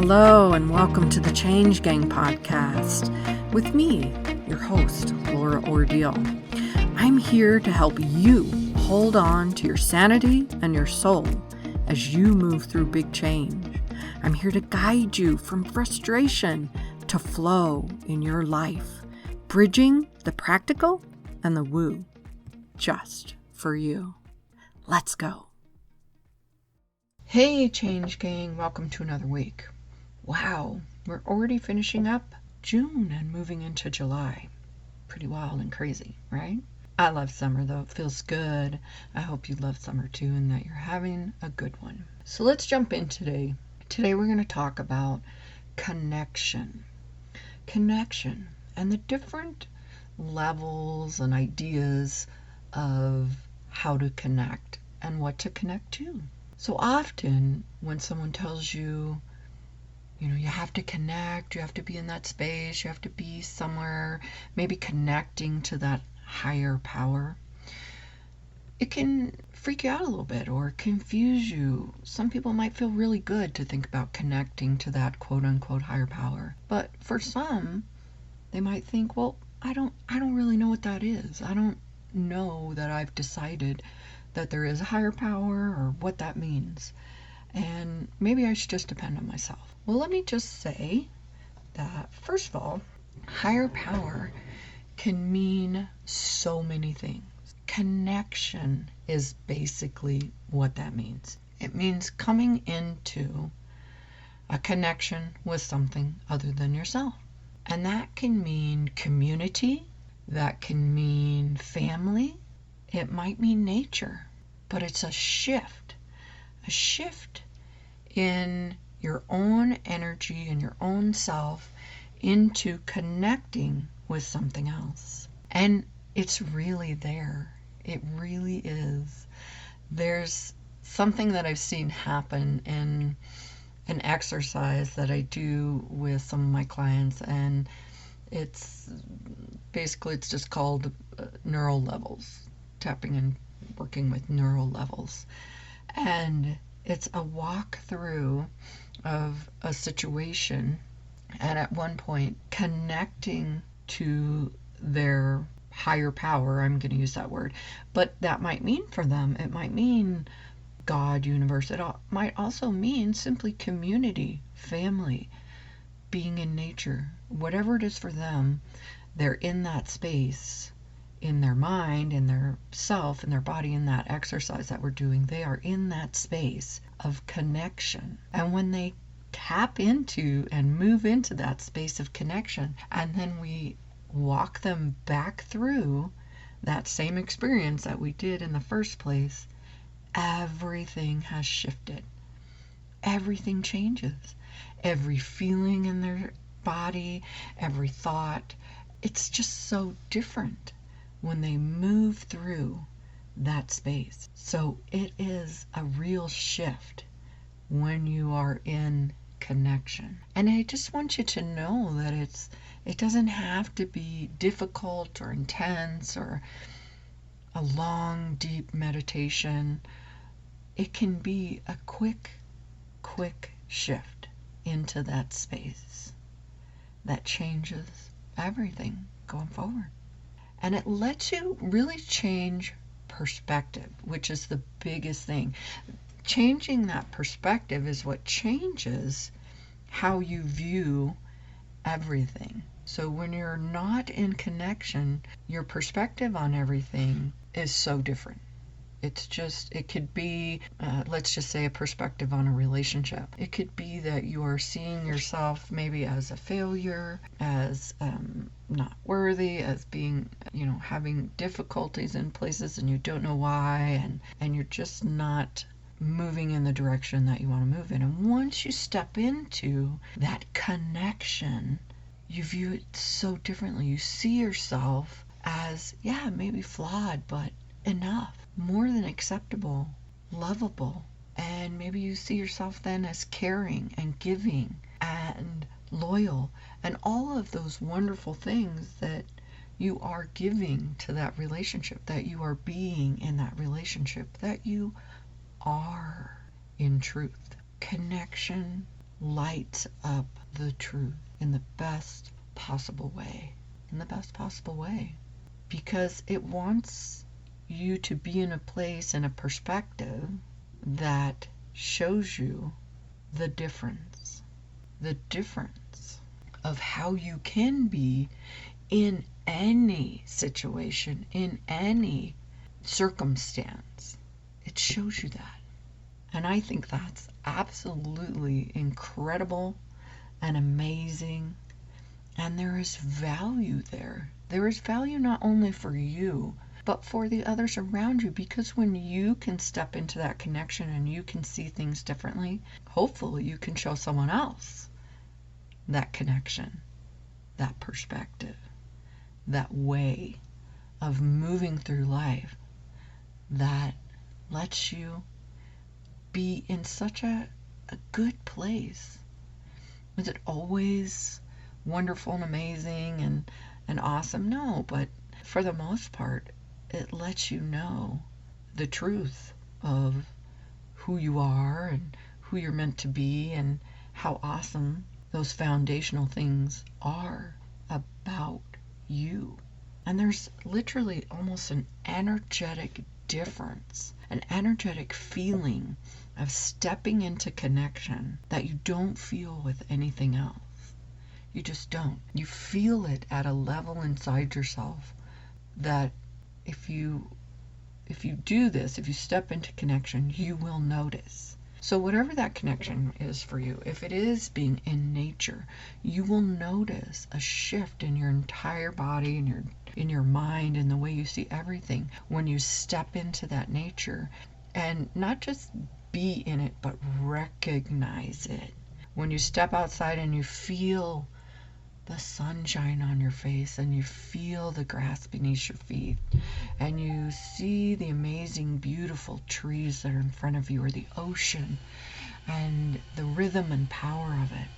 Hello and welcome to the Change Gang podcast with me, your host, Laura Ordile. I'm here to help you hold on to your sanity and your soul as you move through big change. I'm here to guide you from frustration to flow in your life, bridging the practical and the woo, just for you. Let's go. Hey, Change Gang, welcome to another week. Wow, we're already finishing up June and moving into July. Pretty wild and crazy, right? I love summer though, it feels good. I hope you love summer too and that you're having a good one. So let's jump in today. Today we're going to talk about connection. Connection and the different levels and ideas of how to connect and what to connect to. So often when someone tells you, you have to connect, you have to be in that space, you have to be somewhere, maybe connecting to that higher power, it can freak you out a little bit or confuse you. Some people might feel really good to think about connecting to that quote unquote higher power. But for some, they might think, well, I don't really know what that is. I don't know that I've decided that there is a higher power or what that means. And maybe I should just depend on myself. Well, let me just say that, first of all, higher power can mean so many things. Connection is basically what that means. It means coming into a connection with something other than yourself. And that can mean community, that can mean family, it might mean nature, but it's a shift in your own energy and your own self into connecting with something else. And it's really there. It really is. There's something that I've seen happen in an exercise that I do with some of my clients, and it's just called neural levels, tapping and working with neural levels. And it's a walkthrough of a situation, and at one point connecting to their higher power. I'm going to use that word, but that might mean for them, it might mean God, universe. It might also mean simply community, family, being in nature. Whatever it is for them, they're in that space, in their mind, in their self, in their body, in that exercise that we're doing. They are in that space of connection. And when they tap into and move into that space of connection, and then we walk them back through that same experience that we did in the first place, everything has shifted. Everything changes. Every feeling in their body, every thought, it's just so different when they move through that space. So it is a real shift when you are in connection. And I just want you to know that it doesn't have to be difficult or intense or a long, deep meditation. It can be a quick shift into that space that changes everything going forward. And it lets you really change perspective, which is the biggest thing. Changing that perspective is what changes how you view everything. So when you're not in connection, your perspective on everything is so different. It could be, let's just say, a perspective on a relationship. It could be that you are seeing yourself maybe as a failure, as not worthy, as being, having difficulties in places and you don't know why, and you're just not moving in the direction that you want to move in. And once you step into that connection, you view it so differently. You see yourself as, maybe flawed, but enough, more than acceptable, lovable. And maybe you see yourself then as caring and giving and loyal and all of those wonderful things that you are giving to that relationship, that you are being in that relationship, that you are in truth. Connection lights up the truth in the best possible way. In the best possible way. Because it wants you to be in a place and a perspective that shows you the difference. The difference of how you can be in any situation, in any circumstance. It shows you that. And I think that's absolutely incredible and amazing. And there is value there. There is value not only for you, but for the others around you. Because when you can step into that connection and you can see things differently, hopefully you can show someone else that connection, that perspective, that way of moving through life that lets you be in such a good place. Is it always wonderful and amazing and awesome? No, but for the most part, it lets you know the truth of who you are and who you're meant to be and how awesome those foundational things are about you. And there's literally almost an energetic difference, an energetic feeling of stepping into connection that you don't feel with anything else. You just don't. You feel it at a level inside yourself that if you do this, if you step into connection, you will notice. So whatever that connection is for you, if it is being in nature, you will notice a shift in your entire body and in your mind and the way you see everything when you step into that nature and not just be in it, but recognize it. When you step outside and you feel the sunshine on your face and you feel the grass beneath your feet and you see the amazing, beautiful trees that are in front of you or the ocean and the rhythm and power of it.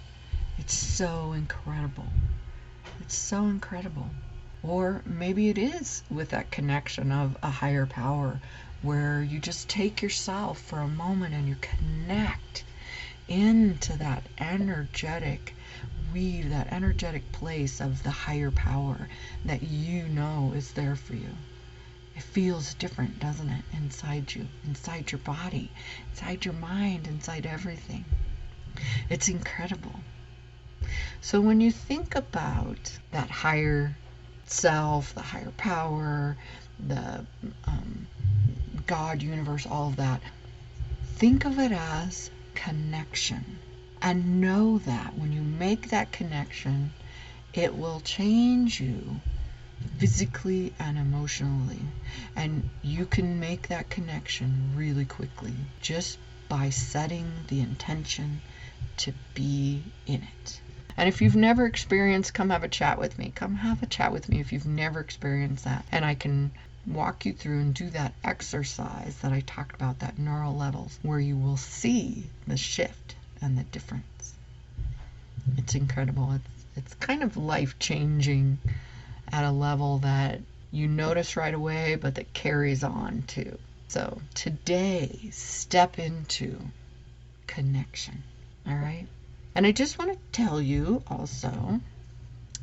It's so incredible. It's so incredible. Or maybe it is with that connection of a higher power where you just take yourself for a moment and you connect into that energetic weave, that energetic place of the higher power that you know is there for you. It feels different, doesn't it? Inside you, inside your body, inside your mind, inside everything. It's incredible. So when you think about that higher self, the higher power, the God, universe, all of that, think of it as connection. And know that when you make that connection, it will change you physically and emotionally. And you can make that connection really quickly just by setting the intention to be in it. And if you've never experienced, come have a chat with me. Come have a chat with me if you've never experienced that. And I can walk you through and do that exercise that I talked about, that neural levels, where you will see the shift and the difference. It's incredible. It's kind of life-changing at a level that you notice right away, but that carries on too. So today, step into connection. All right? And I just want to tell you also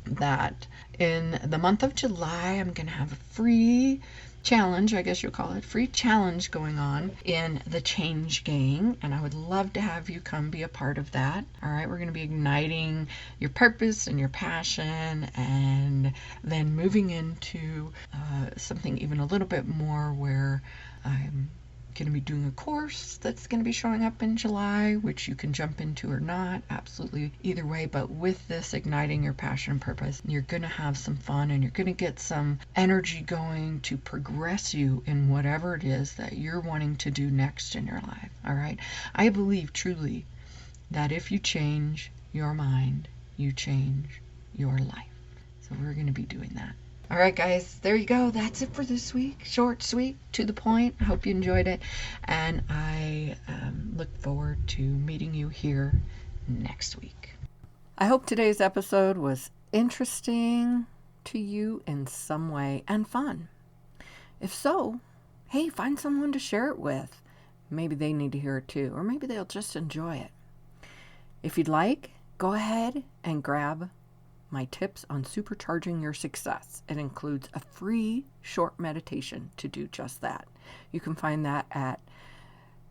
that in the month of July, I'm going to have a free challenge, I guess you'll call it, free challenge going on in the Change Gang, and I would love to have you come be a part of that. All right, we're going to be igniting your purpose and your passion, and then moving into something even a little bit more where I'm going to be doing a course that's going to be showing up in July, which you can jump into or not, absolutely either way. But with this igniting your passion and purpose, you're going to have some fun and you're going to get some energy going to progress you in whatever it is that you're wanting to do next in your life. All right, I believe truly that if you change your mind, you change your life. So we're going to be doing that. All right, guys, there you go. That's it for this week. Short, sweet, to the point. I hope you enjoyed it. And I look forward to meeting you here next week. I hope today's episode was interesting to you in some way and fun. If so, hey, find someone to share it with. Maybe they need to hear it too, or maybe they'll just enjoy it. If you'd like, go ahead and grab my tips on supercharging your success. It includes a free short meditation to do just that. You can find that at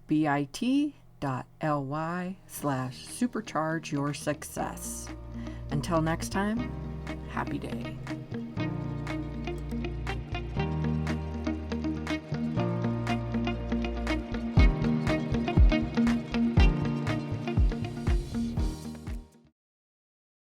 bit.ly/supercharge your success. Until next time, happy day.